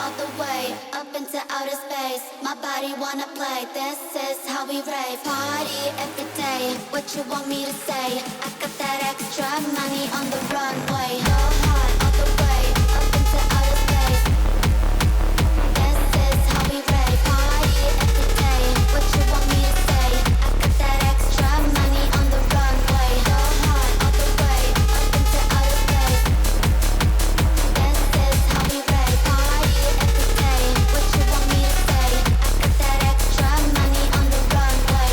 all the way up into outer space. My body wanna play, this is how we rave. Party every day, what you want me to say? I got that extra money on the runway. Go hard all the way up into outer space. This is how we rave. Party every day, what you want me to say? I got that extra money on the runway. Go hard all the way up into outer space. This is how we rave. Party every day, what you want me to say? I got that extra money on the runway.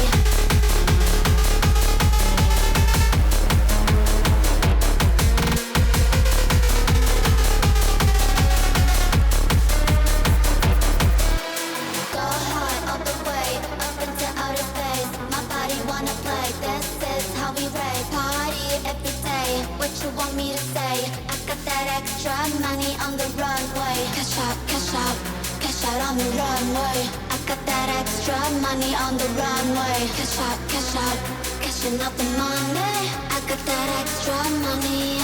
Go hard all the way up into outer space. My body wanna play, this is how we rave. Party every day, what you want me to say? I got that extra money on the runway. Cash out, cash out, cash out on the runway. I got that extra money on the runway. Cash out, cashing out the money. I got that extra money.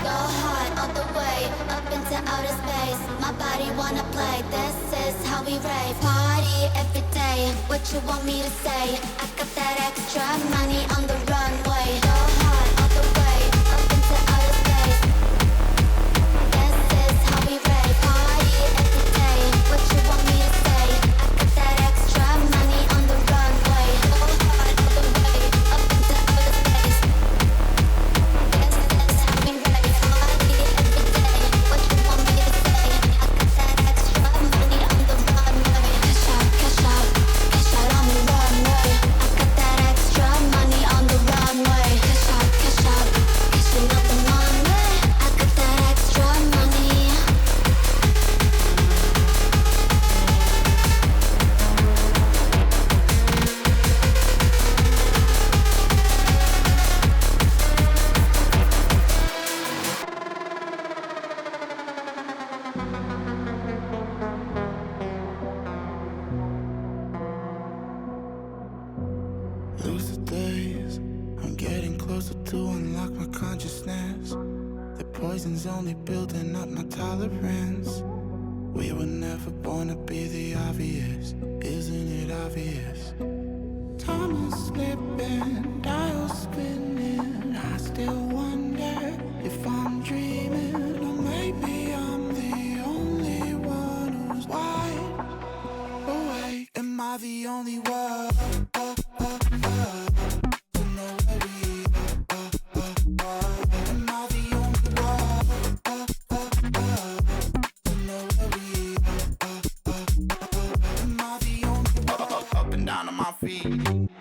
Go hard all the way up into outer space. My body wanna play, this is how we rave. Party every day, what you want me to say? I got that extra money on the runway. Go hard all the way up into outer space. This is how we rave. Party every day, what you want me to say? I got that extra money on the runway. Go hard all the way up into outer space. This is how we rave. Party every day, what you want me to say? I got that extra money on the runway. Cash out, cash out, cash out on the runway. I got that extra money on the runway. Cash out, cashing out the money. I got that extra money. Lucid days, I'm getting closer to unlock my consciousness. The poison's only building up my tolerance. We were never born to be the obvious, isn't it obvious? Time is slipping, dials spinning. I still wonder if I'm dreaming, or maybe I'm the only one who's wide awake. Am I the only one? To know where we am I the only one? To know where we am I the only one? Up and down on my feet,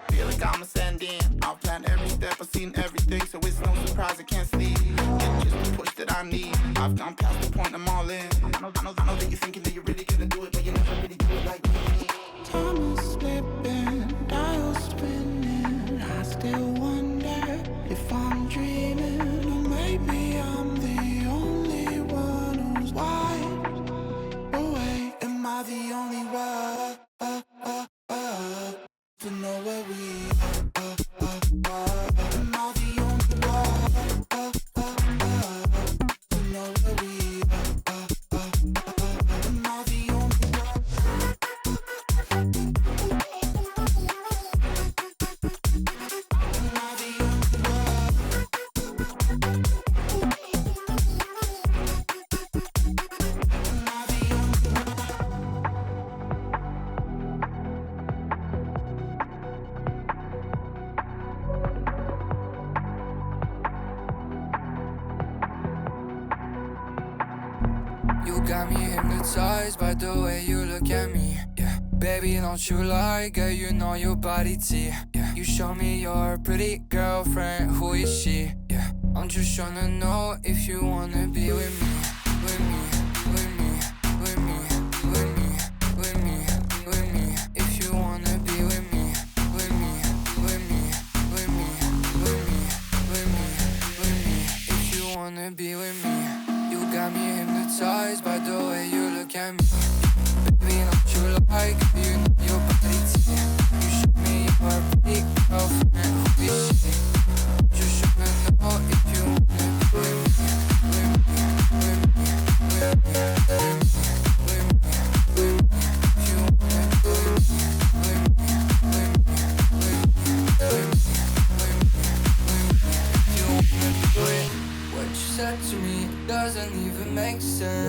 feel like I'm ascending. I've planned every step, I've seen everything, so it's no surprise I can't sleep. It's just the push that I need. I've gone past the point, I'm all in. I know that you're thinking that you're really gonna do it, but you never really do it like me. Time is slipping, dials spinning. I still wonder if I'm dreaming, or maybe I'm the only one who's wide awake. Am I the only one? To know where we am I the only one? To know where we am I the only one? Am I the only one? Am I the only one? You got me hypnotized by the way you look at me. Yeah, baby, don't you lie, girl, you know your body T. Yeah, you show me your pretty girlfriend, who is she? Yeah, I'm just tryna know if you wanna be with me, with me, with me, with me, with me, with me, with me. If you wanna be with me, with me, with me, with me, with me, with me, with me. If you wanna be with me. You got me hypnotized by the way you look at me. Baby, don't you like, you know your body T. You show me your pretty girlfriend, who is she? Just tryna know if you wanna be with me, with me, with me, with me, with me, with me.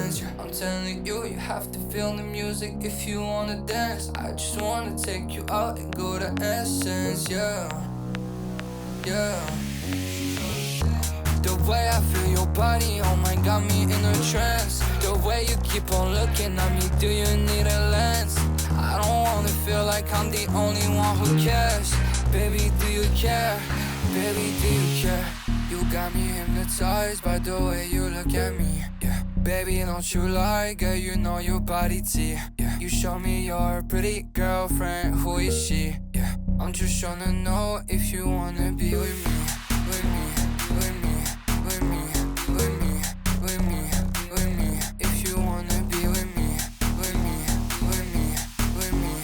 essence, yeah. I'm telling you, you have to feel the music if you wanna dance. I just wanna take you out and go to essence, yeah. Yeah. The way I feel your body, oh my, got me in a trance. The way you keep on looking at me, do you need a lens? I don't wanna feel like I'm the only one who cares. Baby, do you care? Baby, do you care? You got me hypnotized by the way you look at me, yeah. Baby, don't you lie, girl, you know your body T, yeah. You show me your pretty girlfriend, who is she, yeah. I'm just trying to know if you wanna be with me, with me, with me, with me, with me, with me, with me. If you wanna be with me, with me, with me, with me,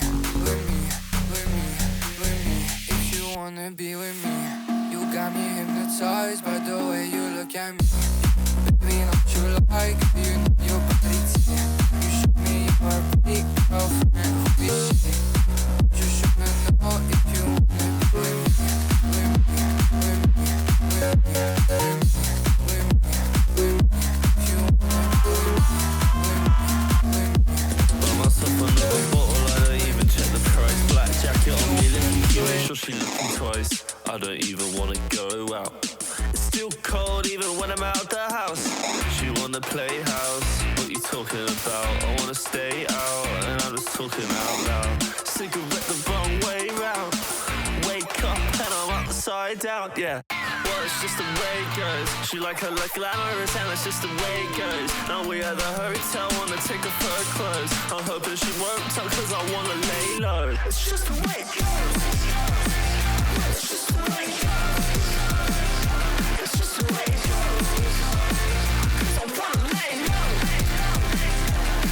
with me, with me, with me. If you wanna be with me, you got me hypnotized by the way you look at me. Baby, don't you like, you know your body T. You show me your pretty girlfriend, who is she? Just tryna know if you wanna be with me, with me, with me, with me, with me, with me, with me. If you wanna be with me, with me, with me. Buy myself another bottle, I don't even check the price. Black jacket on me, looking cute, make sure she looking twice. I don't even wanna go out. It's still cold even when I'm out the house. She wanna play house, what you talking about? I wanna stay out, and I'm just talking out loud. Cigarette the wrong way round. Wake up and I'm upside down, yeah. Well, it's just the way it goes. She like her look glamorous and it's just the way it goes. Now we at the hotel, wanna take off her clothes. I'm hoping she won't tell cause I wanna lay low. It's just the way it goes. It's just the way it goes. It's just the way it goes. Cause I wanna lay low.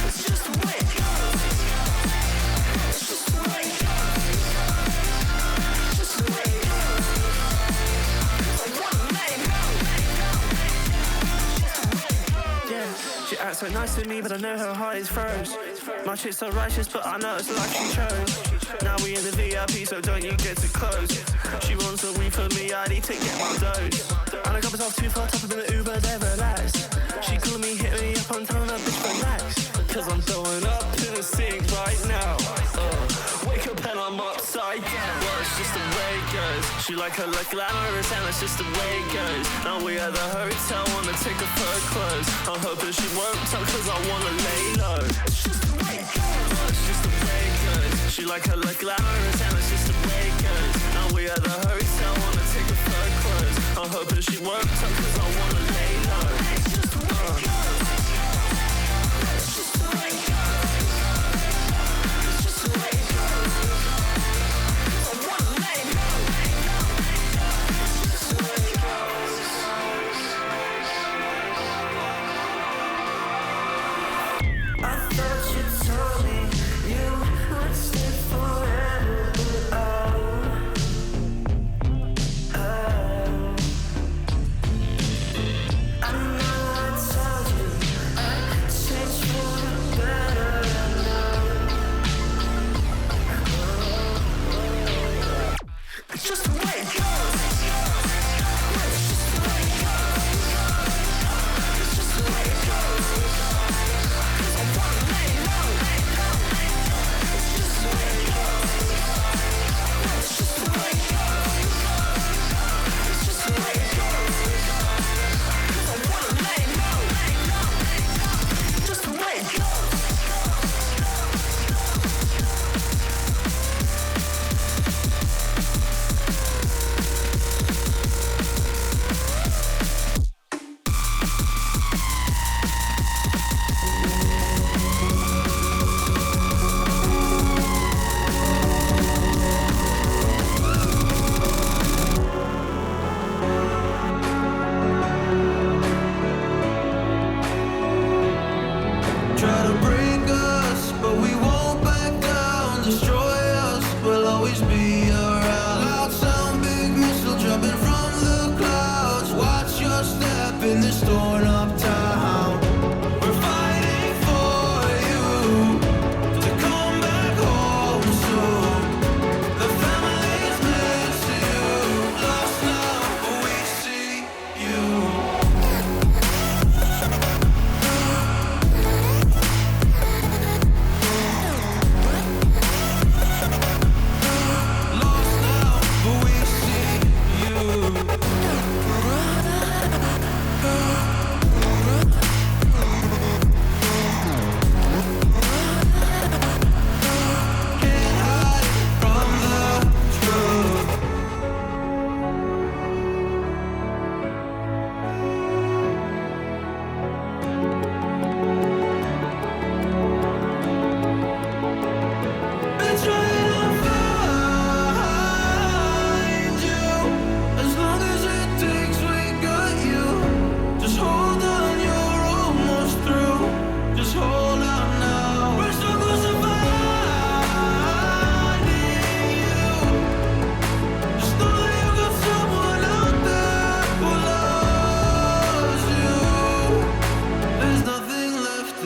It's just the way it goes. It's just the way it goes. Just the way it goes. Cause I wanna lay low. Just the way it goes. Yeah, she acts so nice to me, but I know her heart is froze. My chick's so righteous, but I know it's the life she chose. Now we in the VIP, so don't you get too close. She wants a weed for me, I need to get my dose. And I got myself too far, top of the Uber, they relax. She calling me, hit me up, I'm telling her, bitch, relax. Cause I'm throwing up in the sink right now. Wake up and I'm upside down. Well, it's just the way it goes. She like her look glamorous and it's just the way it goes. Now we at the hotel, wanna take off her clothes. I'm hoping she won't tell cause I wanna lay low. It's just the way it goes. Well, it's just the way it goes. She like her look glamorous and it's just the way it goes. Now we at the hotel, wanna take off her clothes. I'm hoping she won't tell cause I wanna lay low. It's just the way it goes. It's just the way it goes. It's just the way it goes. I wanna lay low. It's just the way it goes. I thought you told me you would stay forever, but oh.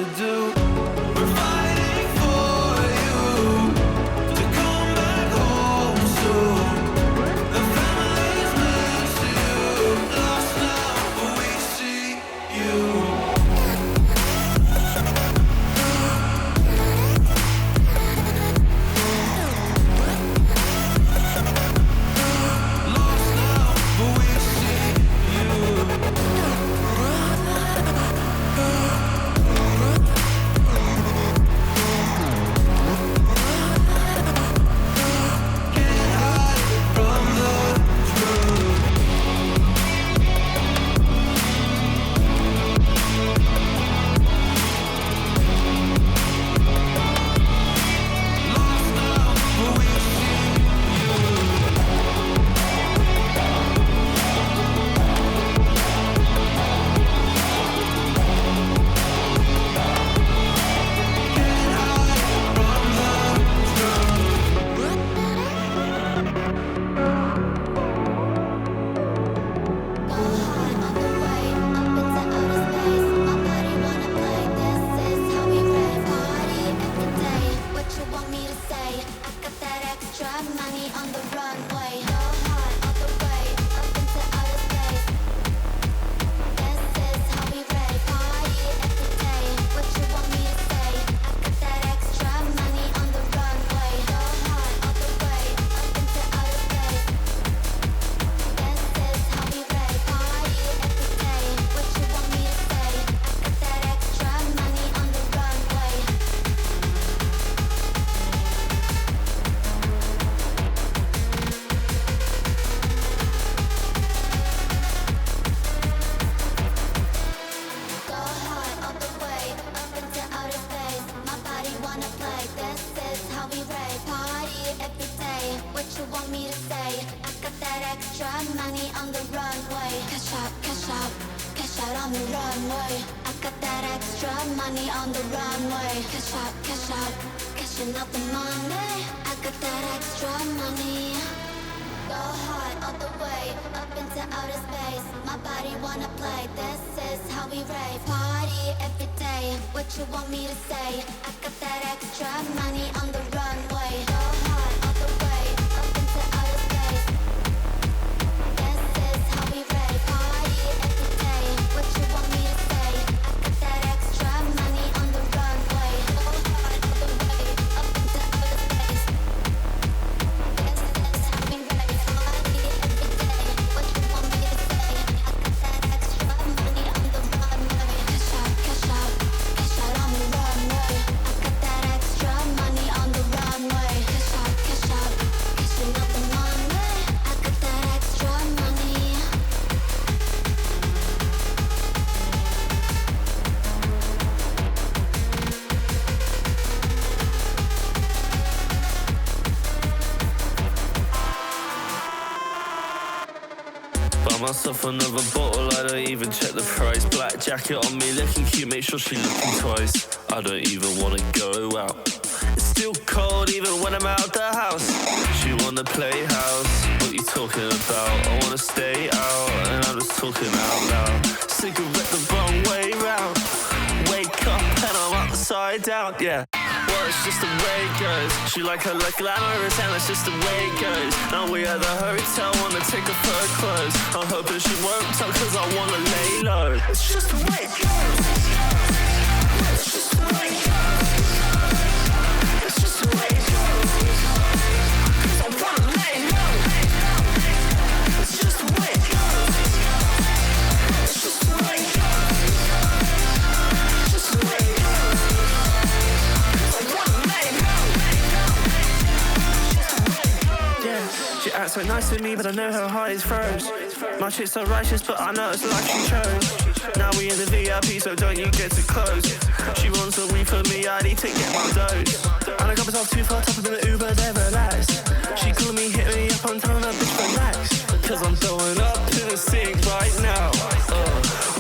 to do. We're fighting for you to come back home soon. The family's miss you, lost now, but we see you. Myself another bottle, I don't even check the price. Black jacket on me, looking cute, make sure she looking twice. I don't even wanna go out. It's still cold even when I'm out the house. She wanna play house, what you talking about? I wanna stay out, and I'm just talking out loud. Cigarette the wrong way round. Wake up and I'm upside down, yeah. Well, it's just the way it goes. She like her look glamorous and it's just the way it goes. Now we at the hotel, wanna take off her clothes. I'm hoping she won't tell cause I wanna lay low. It's just the way it goes. It's just the way it goes. It's just the way it goes. Cause I wanna lay low. It's just the way it goes. It's just the way it goes. It's just the way it goes. She acts so nice to me, but I know her heart is froze. My chick's so righteous, but I know it's the life she chose. Now we in the VIP, so don't you get too close. She wants a weed for me, I need to get my dose. And I got myself too far, top of the Uber, they relax. She called me, hit me up, I'm telling her, bitch, relax. Cause I'm throwing up in the sink right now.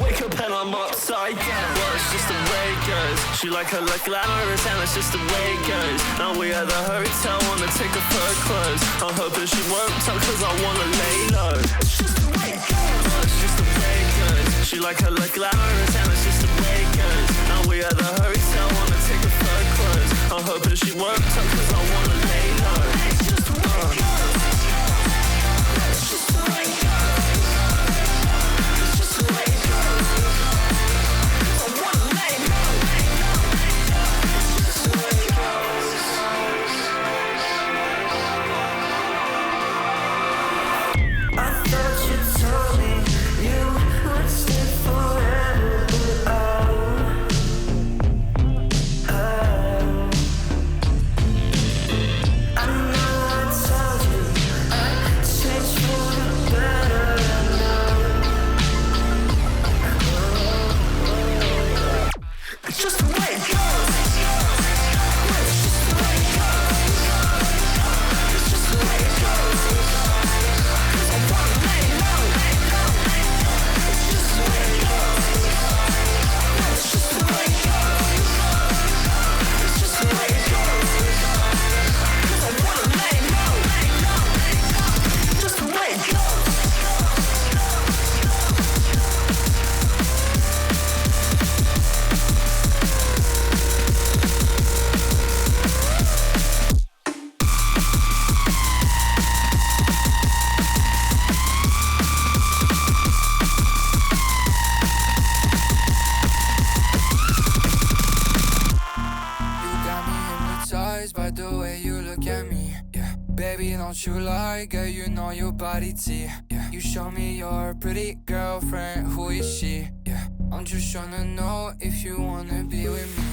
Wake up and I'm upside down. Well, it's just the way it goes. She like her look glamorous and it's just the way it goes. Now we at the hotel, wanna take off her clothes. I'm hoping she won't tell cause I wanna lay low. It's just the way it goes. Well, it's just the way it goes. She like her look glamorous and it's just the way it goes. Now we we at the hotel, wanna take a third close. I'm hoping she won't talk cause I wanna lay low. It's just the way it goes. It's just the way it goes. It's just the way it goes. I wanna lay low. It's just the way it goes. I thought you told me you would stay forever, but I know I told you I'd change for the better. It's just the way it goes. It's just the way it goes. It's just the way it goes. 'Cause I wanna lay low. It's just the way it goes. It's just the way it goes. It's just the way it goes. 'Cause I wanna lay low. Just the way it goes. You got me hypnotized by the way you look at me. Yeah, baby, don't you lie, girl, you know your body T. Yeah, you show me your pretty girlfriend, who is she? Yeah, I'm just tryna know if you wanna be with me.